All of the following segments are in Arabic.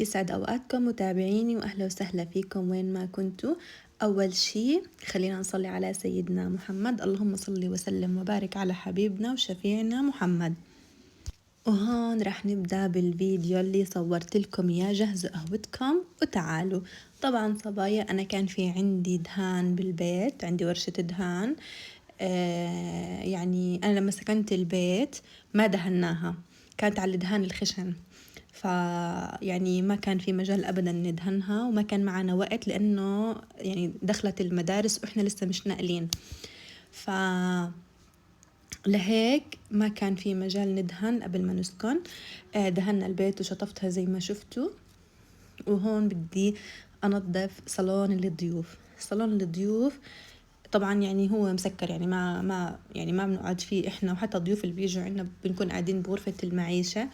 يسعد أوقاتكم متابعيني وأهلا وسهلا فيكم وين ما كنتوا. أول شي خلينا نصلي على سيدنا محمد، اللهم صل وسلم وبارك على حبيبنا وشفيعنا محمد. وهون رح نبدأ بالفيديو اللي صورت لكم إياه. جهزوا قهوتكم وتعالوا. طبعا صبايا أنا كان في عندي دهان بالبيت، عندي ورشة دهان. يعني أنا لما سكنت البيت ما دهناها، كانت على الدهان الخشن، يعني ما كان في مجال أبدا ندهنها، وما كان معنا وقت لأنه يعني دخلت المدارس وإحنا لسه مش ناقلين، لهيك ما كان في مجال ندهن قبل ما نسكن. دهنا البيت وشطفتها زي ما شفتوا. وهون بدي أنظف صالون الضيوف. صالون الضيوف طبعا يعني هو مسكر، يعني ما بنقعد فيه احنا، وحتى الضيوف اللي بيجوا عنا بنكون قاعدين بغرفة المعيشة،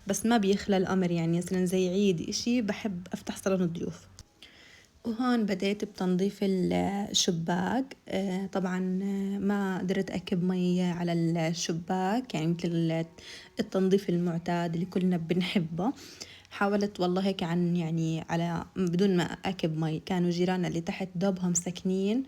بس ما بيخلى الأمر. يعني مثلا زي عيد إشي بحب أفتح صالون الضيوف. وهون بديت بتنظيف الشباك. طبعا ما قدرت أكب مي على الشباك، يعني مثل التنظيف المعتاد اللي كلنا بنحبه. حاولت والله هيك يعني على بدون ما أكب مي. كانوا جيراننا اللي تحت دوبهم ساكنين،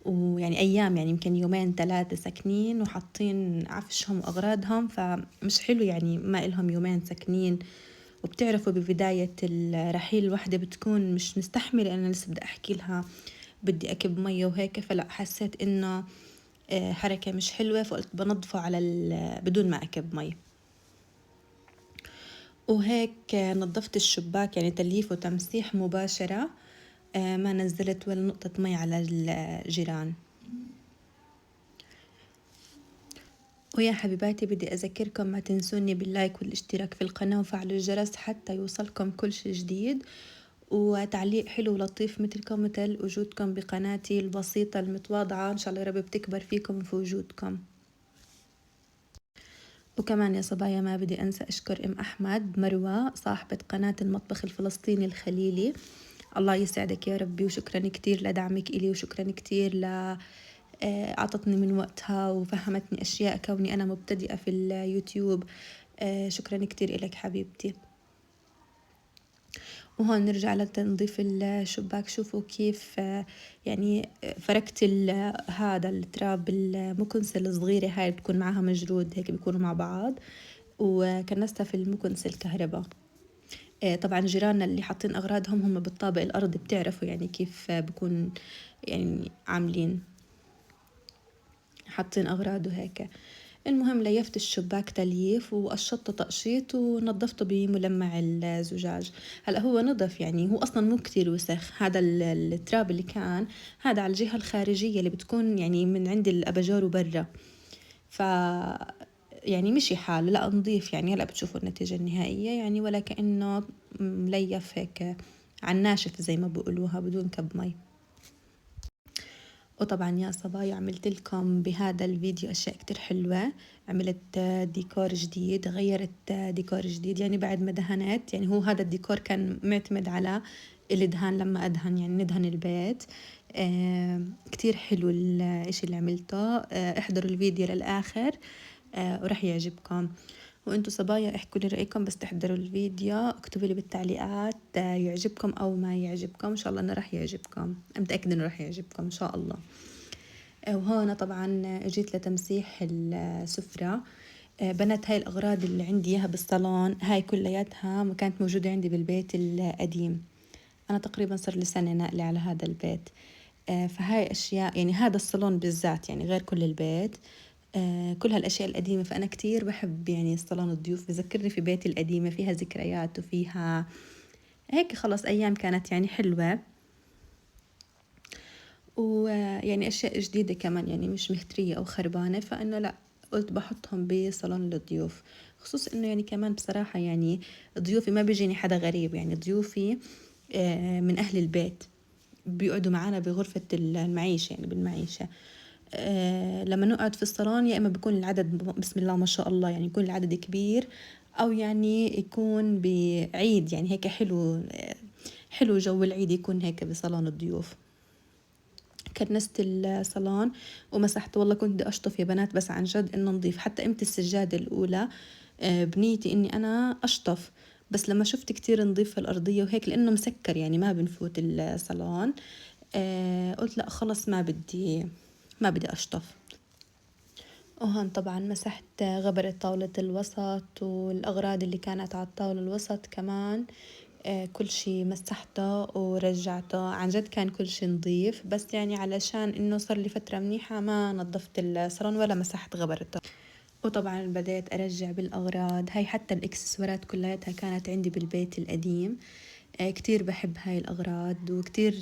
ويعني أيام، يعني يمكن يومين 3 ساكنين وحاطين عفشهم وأغراضهم، فمش حلو يعني ما إلهم يومين ساكنين. وبتعرفوا ببداية الرحيل الوحدة بتكون مش مستحملة، أنا لسه بدي أحكي لها بدي أكب مية وهيك، فلا حسيت إنه حركة مش حلوة، فقلت بنظفه على بدون ما أكب مي. وهيك نظفت الشباك، يعني تلييف وتمسيح مباشرة. ما نزلت ولا نقطة مي على الجيران. ويا حبيباتي بدي أذكركم ما تنسوني باللايك والاشتراك في القناة وفعلوا الجرس حتى يوصلكم كل شي جديد، وتعليق حلو ولطيف مثلكم، مثل وجودكم بقناتي البسيطة المتواضعة. إن شاء الله يا رب بتكبر فيكم وفي وجودكم. وكمان يا صبايا ما بدي أنسى أشكر أم أحمد مروة صاحبة قناة المطبخ الفلسطيني الخليلي. الله يسعدك يا ربي، وشكرا كتير لدعمك إلي، وشكرا كتير أعطتني من وقتها وفهمتني أشياء كوني أنا مبتدئة في اليوتيوب. شكرا كتير إلك حبيبتي. وهون نرجع لتنظيف الشباك. شوفوا كيف يعني فركت هذا التراب، المكنسة الصغيرة هاي بتكون معها مجرود، هيك بيكونوا مع بعض، وكنستها في المكنسة الكهرباء. طبعا جيراننا اللي حاطين أغراضهم هم بالطابق الأرضي، بتعرفوا يعني كيف بكون يعني عاملين حاطين أغراض وهيك. المهم ليفت الشباك تلييف وقشطته تقشيط ونظفته بملمع الزجاج. هلا هو نظف، يعني هو اصلا مو كتير وسخ. هذا التراب اللي كان هذا على الجهة الخارجية اللي بتكون يعني من عند الاباجور وبرا، ف يعني مشي حاله، لا نظيف. يعني هلا بتشوفوا النتيجة النهائية، يعني ولا كأنه مليف هيك على الناشف زي ما بقولوها بدون كب مي. وطبعا يا صبايا عملت لكم بهذا الفيديو أشياء كتير حلوة. عملت ديكور جديد، غيرت ديكور جديد يعني بعد ما دهنت. يعني هو هذا الديكور كان معتمد على الدهان، لما أدهن يعني ندهن البيت. كتير حلو الاشي اللي عملته. احضروا الفيديو للآخر ورح يعجبكم. وانتوا صبايا احكوا لي رأيكم، بس تحضروا الفيديو اكتبوا لي بالتعليقات يعجبكم او ما يعجبكم. ان شاء الله انه رح يعجبكم، متأكدة انه رح يعجبكم ان شاء الله. وهون طبعا اجيت لتمسيح السفرة. بنت هاي الأغراض اللي عندي إياها بالصالون، هاي كلياتها ما كانت موجودة عندي بالبيت القديم. أنا تقريبا صار لي سنة ناقلة على هذا البيت. فهاي أشياء، يعني هذا الصالون بالذات يعني غير كل البيت. كل هالأشياء القديمة. فأنا كتير بحب يعني صالون الضيوف، بذكرني في بيتي القديمة، فيها ذكريات وفيها هيك خلص أيام كانت يعني حلوة. ويعني أشياء جديدة كمان، يعني مش مهترية أو خربانة، فإنه لا قلت بحطهم بصالون للضيوف. خصوص إنه يعني كمان بصراحة يعني ضيوفي ما بيجيني حدا غريب، يعني ضيوفي من أهل البيت بيقعدوا معنا بغرفة المعيشة، يعني بالمعيشة. لما نقعد في الصالون يا إما بيكون العدد بسم الله ما شاء الله، يعني يكون العدد كبير، أو يعني يكون بعيد، يعني هيك حلو. حلو جو العيد يكون هيك بصالون الضيوف. كنست الصالون ومسحت، والله كنت بدي أشطف يا بنات، بس عن جد إنه نظيف. حتى قمت السجادة الأولى بنيتي إني أنا أشطف، بس لما شفت كتير نضيف الأرضية وهيك لأنه مسكر يعني ما بنفوت الصالون، قلت لا خلص ما بدي أشطف. وهون طبعا مسحت غبرة طاولة الوسط والأغراض اللي كانت على الطاولة الوسط كمان، كل شي مسحته ورجعته. عن جد كان كل شي نظيف، بس يعني علشان إنه صار لي فترة منيحة ما نظفت الصالون ولا مسحت غبرته. وطبعا بديت أرجع بالأغراض هاي، حتى الإكسسوارات كلياتها كانت عندي بالبيت القديم. كتير بحب هاي الأغراض وكتير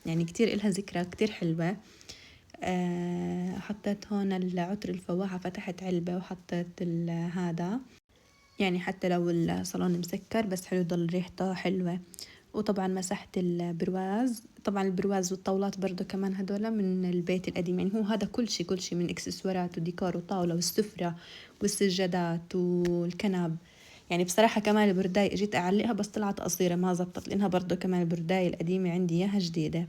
يعني كتير إلها ذكرى كتير حلوة. حطيت هون العطر الفواحة، فتحت علبة وحطيت هذا، يعني حتى لو الصالون مسكر بس حلو ضل ريحته حلوة. وطبعا مسحت البرواز، طبعا البرواز والطاولات برضو كمان هدول من البيت القديم، يعني هو هذا كل شي من اكسسوارات وديكور وطاولة والسفرة والسجادات والكنب. يعني بصراحة كمان البرداية اجيت اعلقها بس طلعت قصيرة ما زبطت، لانها برضو كمان البرداية القديمة عندي اياها جديدة.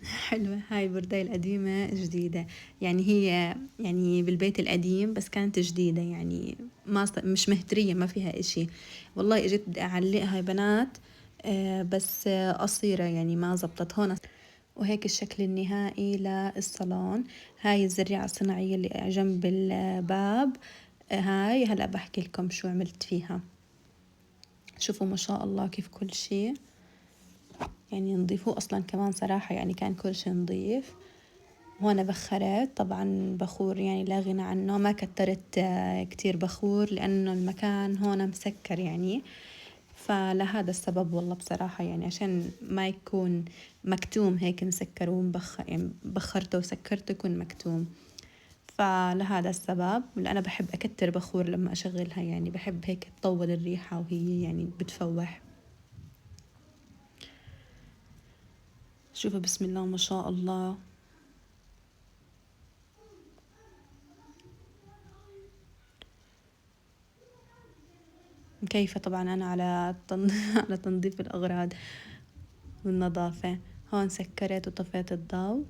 حلوة هاي البرداية القديمة جديدة، يعني هي يعني بالبيت القديم بس كانت جديدة، يعني مش مهترية ما فيها اشي. والله اجيت بدي اعلقها يا بنات، بس قصيرة يعني ما زبطت هون. وهيك الشكل النهائي للصالون. هاي الزريعة الصناعية اللي جنب الباب، هاي هلأ بحكي لكم شو عملت فيها. شوفوا ما شاء الله كيف كل شي يعني نضيف، هو أصلا كمان صراحة يعني كان كل شي نضيف. هون بخرت طبعا بخور يعني لا غنى عنه، ما كترت كتير بخور لأنه المكان هون مسكر يعني، فلهذا السبب والله بصراحة يعني عشان ما يكون مكتوم هيك مسكر ومبخر، يعني بخرته وسكرته يكون مكتوم. فلهذا السبب، أنا بحب أكتر بخور لما أشغلها، يعني بحب هيك تطول الريحة وهي يعني بتفوح. شوفوا بسم الله ما شاء الله. مكيفة طبعا أنا على على تنظيف الأغراض والنظافة. هون سكرت وطفيت الضوء،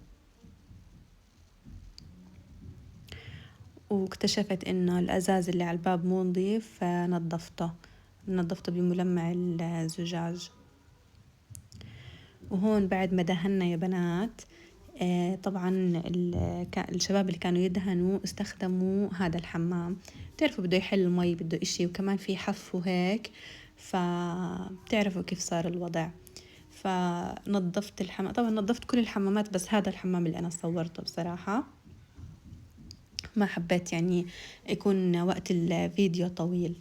واكتشفت إنه الأزاز اللي على الباب مو نظيف نظفته بملمع الزجاج. وهون بعد ما دهنا يا بنات، طبعا الشباب اللي كانوا يدهنوا استخدموا هذا الحمام، بتعرفوا بده يحل المي بده إشي وكمان في حف وهيك، فبتعرفوا كيف صار الوضع. فنظفت الحمام، طبعا نظفت كل الحمامات بس هذا الحمام اللي أنا صورته بصراحة ما حبيت يعني يكون وقت الفيديو طويل،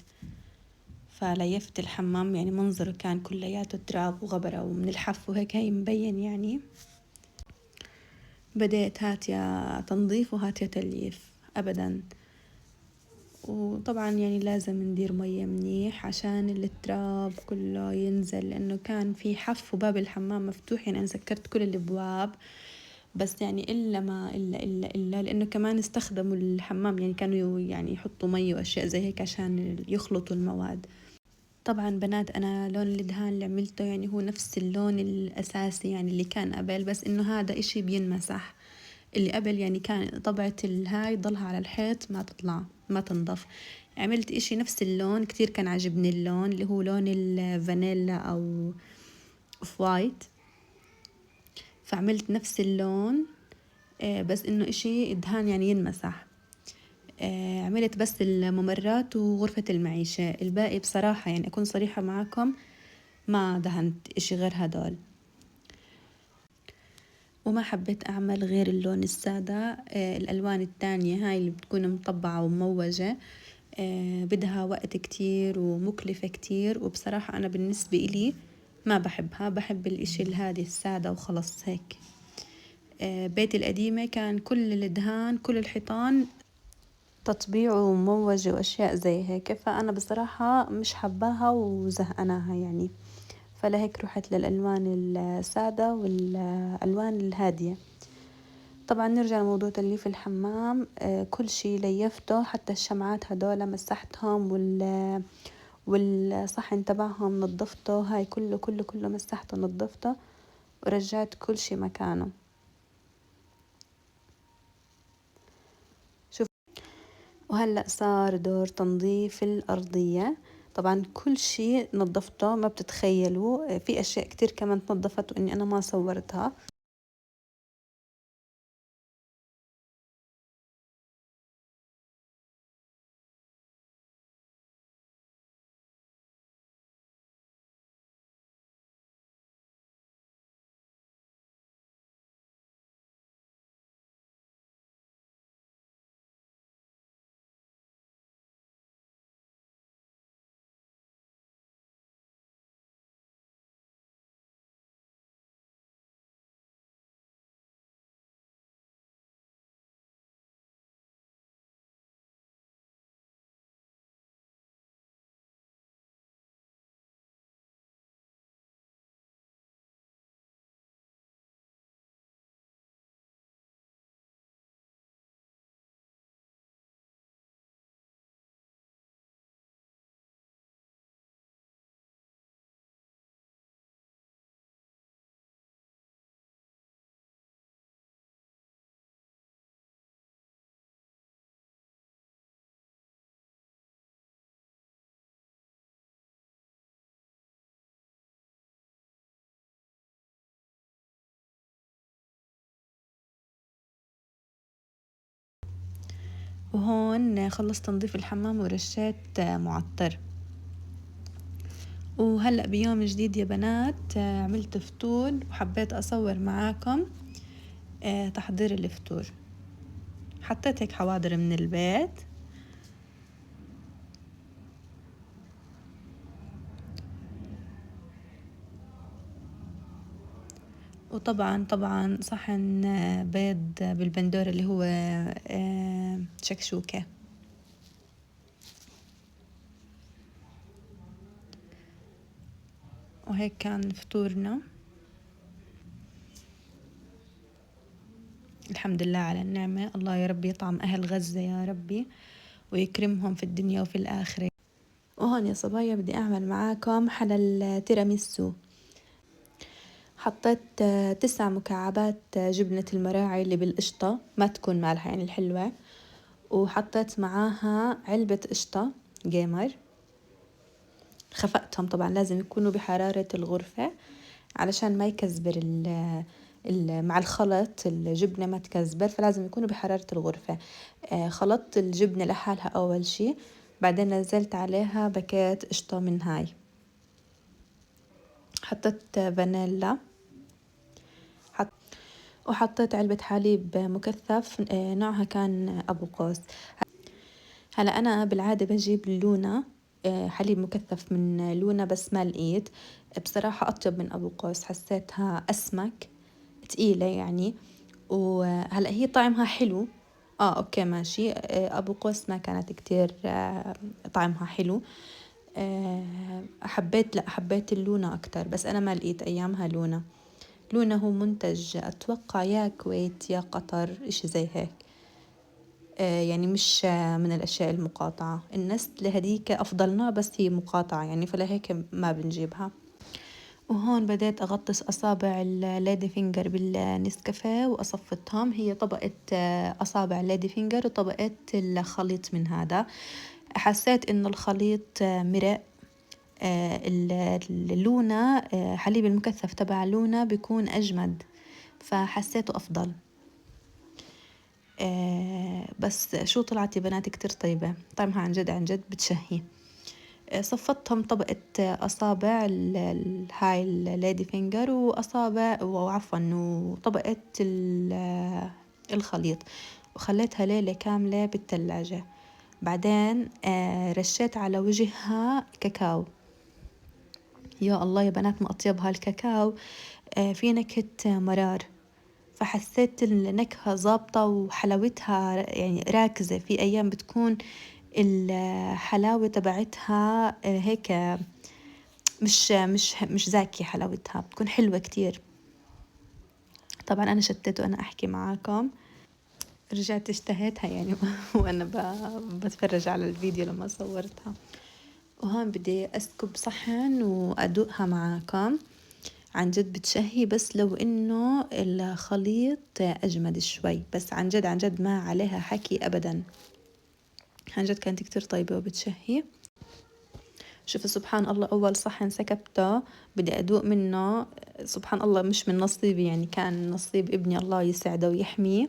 فليفت الحمام يعني منظره كان كلياته تراب وغبرة ومن الحف وهيك هي مبين يعني. بدأت هات يا تنظيف وهات يا تلييف أبدا. وطبعا يعني لازم ندير مية منيح عشان التراب كله ينزل، لأنه كان في حف وباب الحمام مفتوح، يعني أنا سكرت كل الأبواب بس يعني إلا ما إلا لأنه كمان استخدموا الحمام، يعني كانوا يعني يحطوا مي وأشياء زي هيك عشان يخلطوا المواد. طبعا بنات أنا لون الدهان اللي عملته يعني هو نفس اللون الأساسي يعني اللي كان قبل، بس إنه هذا إشي بينمسح. اللي قبل يعني كان طبعة الهاي ضلها على الحيط ما تطلع ما تنضف. عملت إشي نفس اللون، كتير كان عجبني اللون اللي هو لون الفانيلا أو اوف وايت، فعملت نفس اللون، بس إنه إشي دهان يعني ينمسح. عملت بس الممرات وغرفة المعيشة، الباقي بصراحة يعني أكون صريحة معكم ما دهنت إشي غير هدول. وما حبيت أعمل غير اللون السادة. الألوان التانية هاي اللي بتكون مطبعة وموجة، بدها وقت كتير ومكلفة كتير، وبصراحة أنا بالنسبة إلي ما بحبها، بحب الإشي الهادي السادة وخلص هيك. بيتي القديمة كان كل الدهان كل الحيطان تطبيع وموجة وأشياء زي هيك، فأنا بصراحة مش حباها وزهقناها يعني، فلهيك رحت للألوان السادة والألوان الهادية. طبعا نرجع لموضوع تليف الحمام، كل شي ليفته حتى الشمعات هدول مسحتهم والصحن تبعهم نظفته، هاي كله مسحته نظفته ورجعت كل شي مكانه. شوف وهلأ صار دور تنظيف الأرضية. طبعا كل شيء نظفته ما بتتخيلوا، في أشياء كتير كمان تنظفت وإني أنا ما صورتها. وهون خلصت تنظيف الحمام ورشيت معطر. وهلأ بيوم جديد يا بنات عملت فطور وحبيت أصور معاكم تحضير الفطور. حطيت هيك حواضر من البيت، وطبعا صحن بيض بالبندورة اللي هو شكشوكة. وهيك كان فطورنا. الحمد لله على النعمة، الله يا رب يطعم أهل غزة يا ربي ويكرمهم في الدنيا وفي الآخرة. وهون يا صبايا بدي أعمل معاكم حلا التيراميسو. حطيت 9 مكعبات جبنة المراعي اللي بالقشطة، ما تكون مالحة يعني الحلوة، وحطيت معاها علبة قشطة جيمر. خفقتهم طبعا، لازم يكونوا بحرارة الغرفة علشان ما يكزبر مع الخلط الجبنة ما تكزبر، فلازم يكونوا بحرارة الغرفة. خلطت الجبنة لحالها أول شي، بعدين نزلت عليها باكيت قشطة من هاي. حطيت فانيلا، وحطيت علبة حليب مكثف نوعها كان أبو قوس. هلا أنا بالعادة بجيب لونا حليب مكثف من لونا، بس ما لقيت بصراحة أطيب من أبو قوس، حسيتها أسمك تقيلة يعني. وهلا هي طعمها حلو، أوكي ماشي. أبو قوس ما كانت كتير طعمها حلو. حبيت اللونة أكتر، بس أنا ما لقيت أيامها لونة. لونه هو منتج أتوقع يا كويت يا قطر، إشي زي هيك. يعني مش من الأشياء المقاطعة. النست لهديك أفضل نوع، بس هي مقاطعة يعني، فلهيك ما بنجيبها. وهون بديت أغطس أصابع الليدي فينجر بالنسكافيه وأصفتهم. هي طبقة أصابع الليدي فينجر وطبقة الخليط من هذا. حسيت إنه الخليط مرق. اللونة حليب المكثف تبع لونة بيكون أجمد، فحسيته أفضل. بس شو طلعت يا بنات كتير طيبة، طعمها عن جد عن جد بتشهي. صفتهم طبقة أصابع هاي الليدي فينجر وأصابع وعفوا وطبقة الخليط، وخليتها ليلة كاملة بالثلاجة. بعدين رشيت على وجهها كاكاو. يا الله يا بنات ما أطيبها الكاكاو، في نكهة مرار، فحسيت النكهة ظابطة وحلاوتها يعني راكزة. في أيام بتكون الحلاوة تبعتها هيك مش زاكية، حلاوتها بتكون حلوة كتير. طبعا أنا شتيت وأنا أحكي معاكم، رجعت اشتهيتها يعني وأنا بتفرج على الفيديو لما صورتها. وهون بدي أسكب صحن وأدوقها معاكم. عن جد بتشهي، بس لو إنه الخليط أجمد شوي، بس عن جد عن جد ما عليها حكي أبدا. عن جد كانت كتير طيبة وبتشهي. شوفوا سبحان الله، أول صحن سكبته بدي أدوق منه، سبحان الله مش من نصيبي يعني، كان نصيب ابني الله يسعده ويحميه.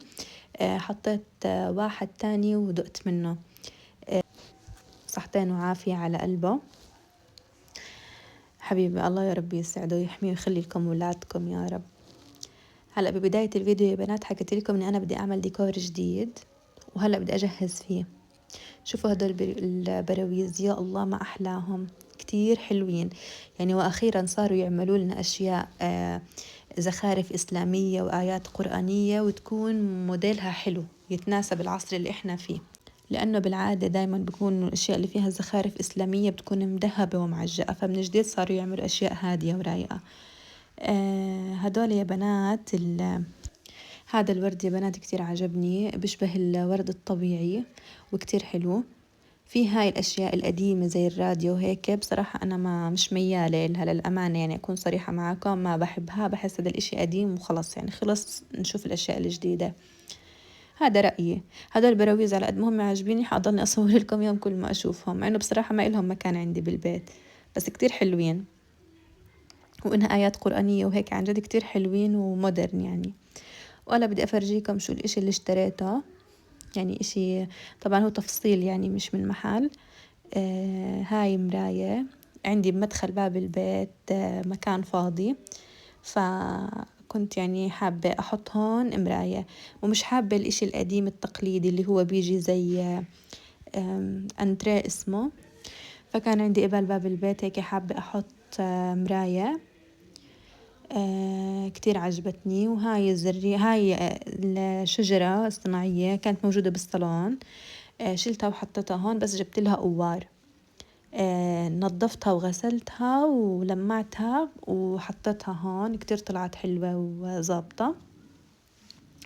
حطيت واحد تاني ودقت منه. صحتين وعافية على قلبه حبيبي، الله يا رب يسعده ويحميه ويخلي لكم ولادكم يا رب. هلأ ببداية الفيديو يا بنات حكيت لكم إني أنا بدي أعمل ديكور جديد، وهلأ بدي أجهز فيه. شوفوا هدول البراويز، يا الله ما أحلاهم، كتير حلوين يعني. وأخيرا صاروا يعملوا لنا أشياء زخارف إسلامية وآيات قرآنية، وتكون موديلها حلو يتناسب العصر اللي إحنا فيه، لأنه بالعادة دايما بيكون الأشياء اللي فيها زخارف إسلامية بتكون مذهبة ومعجقة، فمن جديد صاروا يعملوا أشياء هادية ورايقة. هدول يا بنات هذا الورد يا بنات كتير عجبني، بيشبه الورد الطبيعي وكتير حلو. في هاي الأشياء القديمة زي الراديو هيك، بصراحة أنا ما مش ميالة لها للأمانة يعني، أكون صريحة معاكم ما بحبها، بحس هذا الإشي قديم وخلص يعني، خلص نشوف الأشياء الجديدة. هذا رأيي. هدول البراويز على قد ما هم عاجبيني حأضلني أصور لكم يوم كل ما أشوفهم، مع إنه بصراحة ما إلهم مكان عندي بالبيت، بس كتير حلوين، وإنها آيات قرآنية وهيك، عن جد كتير حلوين ومودرن يعني. وأنا بدي أفرجيكم شو الإشي اللي اشتريته، يعني إشي طبعا هو تفصيل يعني مش من محل. هاي مراية عندي بمدخل باب البيت، مكان فاضي، فكنت يعني حابة أحط هون مراية، ومش حابة الإشي القديم التقليدي اللي هو بيجي زي أنتريه اسمه. فكان عندي قبال باب البيت هيك حابة أحط مراية، كتير عجبتني. وهاي الزرية، هاي الشجرة الصناعية كانت موجودة بالصالون، شلتها وحطيتها هون، بس جبت لها قوار. نظفتها وغسلتها ولمعتها وحطيتها هون، كتير طلعت حلوة وظابطة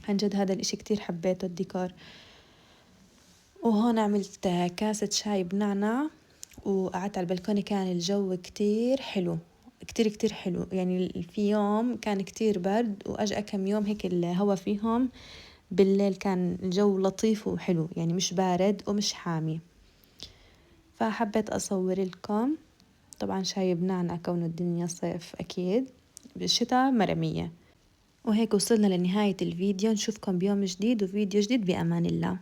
عن جد. هذا الاشي كتير حبيته الديكور. وهون عملت كاسة شاي بنعنع وقعدت على البلكونة، كان الجو كتير حلو، كتير كتير حلو يعني. في يوم كان كتير برد، وأجأ كم يوم هيك الهوا فيهم بالليل كان الجو لطيف وحلو يعني، مش بارد ومش حامي. فحبيت أصور لكم. طبعا شاي بنعنع كونه الدنيا صيف أكيد، بالشتاء مرمية. وهيك وصلنا لنهاية الفيديو، نشوفكم بيوم جديد وفيديو جديد، بأمان الله.